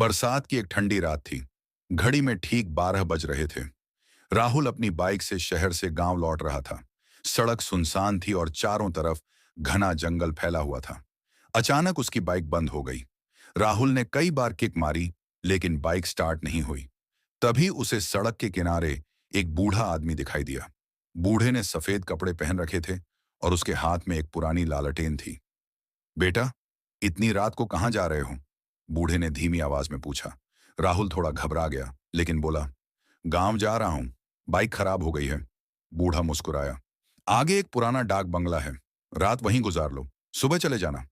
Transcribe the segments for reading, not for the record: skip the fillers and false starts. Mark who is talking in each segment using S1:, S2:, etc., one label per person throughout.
S1: बरसात की एक ठंडी रात थी। घड़ी में ठीक 12 बज रहे थे। राहुल अपनी बाइक से शहर से गांव लौट रहा था। सड़क सुनसान थी और चारों तरफ घना जंगल फैला हुआ था। अचानक उसकी बाइक बंद हो गई। राहुल ने कई बार किक मारी, लेकिन बाइक स्टार्ट नहीं हुई। तभी उसे सड़क के किनारे एक बूढ़ा आदमी दिखाई दिया। बूढ़े ने सफेद कपड़े पहन रखे थे और उसके हाथ में एक पुरानी लालटेन थी। बेटा, इतनी रात को कहाँ जा रहे हो? बूढ़े ने धीमी आवाज में पूछा। राहुल थोड़ा घबरा गया, लेकिन बोला, गांव जा रहा हूं, बाइक खराब हो गई है। बूढ़ा मुस्कुराया। आगे एक पुराना डाक बंगला है, रात वहीं गुजार लो, सुबह चले जाना।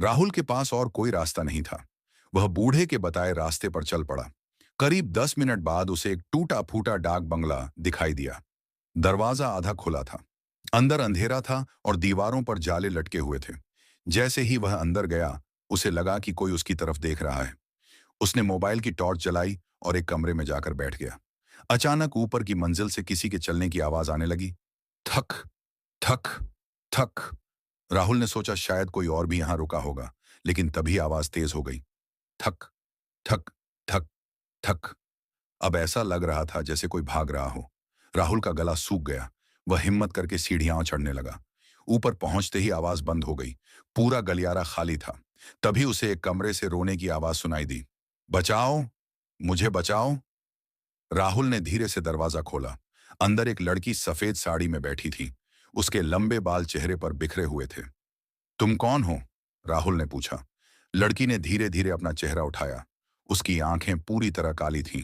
S1: राहुल के पास और कोई रास्ता नहीं था। वह बूढ़े के बताए रास्ते पर चल पड़ा। करीब 10 मिनट बाद उसे एक टूटा फूटा डाक बंगला दिखाई दिया। दरवाजा आधा खुला था। अंदर अंधेरा था और दीवारों पर जाले लटके हुए थे। जैसे ही वह अंदर गया, उसे लगा कि कोई उसकी तरफ देख रहा है। उसने मोबाइल की टॉर्च जलाई और एक कमरे में जाकर बैठ गया। अचानक ऊपर की मंजिल से किसी के चलने की आवाज आने लगी। थक, थक, थक। राहुल ने सोचा शायद कोई और भी यहां रुका होगा, लेकिन तभी आवाज तेज हो गई। थक, थक, थक, थक। अब ऐसा लग रहा था जैसे कोई भाग रहा हो। राहुल का गला सूख गया। वह हिम्मत करके सीढ़ियां चढ़ने लगा। ऊपर पहुंचते ही आवाज बंद हो गई। पूरा गलियारा खाली था। तभी उसे एक कमरे से रोने की आवाज सुनाई दी। बचाओ, मुझे बचाओ। राहुल ने धीरे से दरवाजा खोला। अंदर एक लड़की सफेद साड़ी में बैठी थी। उसके लंबे बाल चेहरे पर बिखरे हुए थे। तुम कौन हो? राहुल ने पूछा। लड़की ने धीरे धीरे अपना चेहरा उठाया। उसकी आंखें पूरी तरह काली थीं।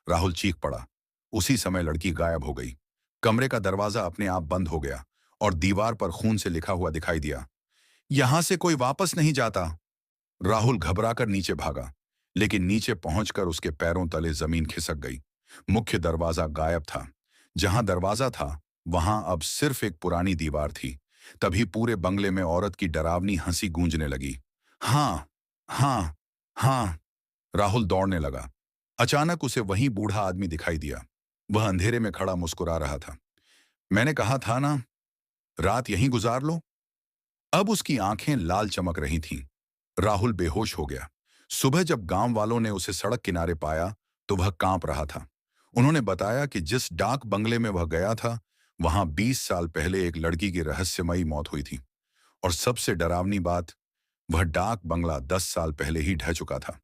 S1: राहुल चीख पड़ा। उसी समय लड़की गायब हो गई। कमरे का दरवाजा अपने आप बंद हो गया और दीवार पर खून से लिखा हुआ दिखाई दिया। यहां से कोई वापस नहीं जाता। राहुल घबराकर नीचे भागा, लेकिन नीचे पहुंचकर उसके पैरों तले जमीन खिसक गई। मुख्य दरवाजा गायब था। जहां दरवाजा था, वहां अब सिर्फ एक पुरानी दीवार थी। तभी पूरे बंगले में औरत की डरावनी हंसी गूंजने लगी। हाँ, हाँ, हाँ। राहुल दौड़ने लगा। अचानक उसे वहीं बूढ़ा आदमी दिखाई दिया। वह अंधेरे में खड़ा मुस्कुरा रहा था। मैंने कहा था ना, रात यहीं गुजार लो। अब उसकी आंखें लाल चमक रही थीं। राहुल बेहोश हो गया। सुबह जब गांव वालों ने उसे सड़क किनारे पाया, तो वह कांप रहा था। उन्होंने बताया कि जिस डाक बंगले में वह गया था, वहां 20 साल पहले एक लड़की की रहस्यमयी मौत हुई थी। और सबसे डरावनी बात, वह डाक बंगला 10 साल पहले ही ढह चुका था।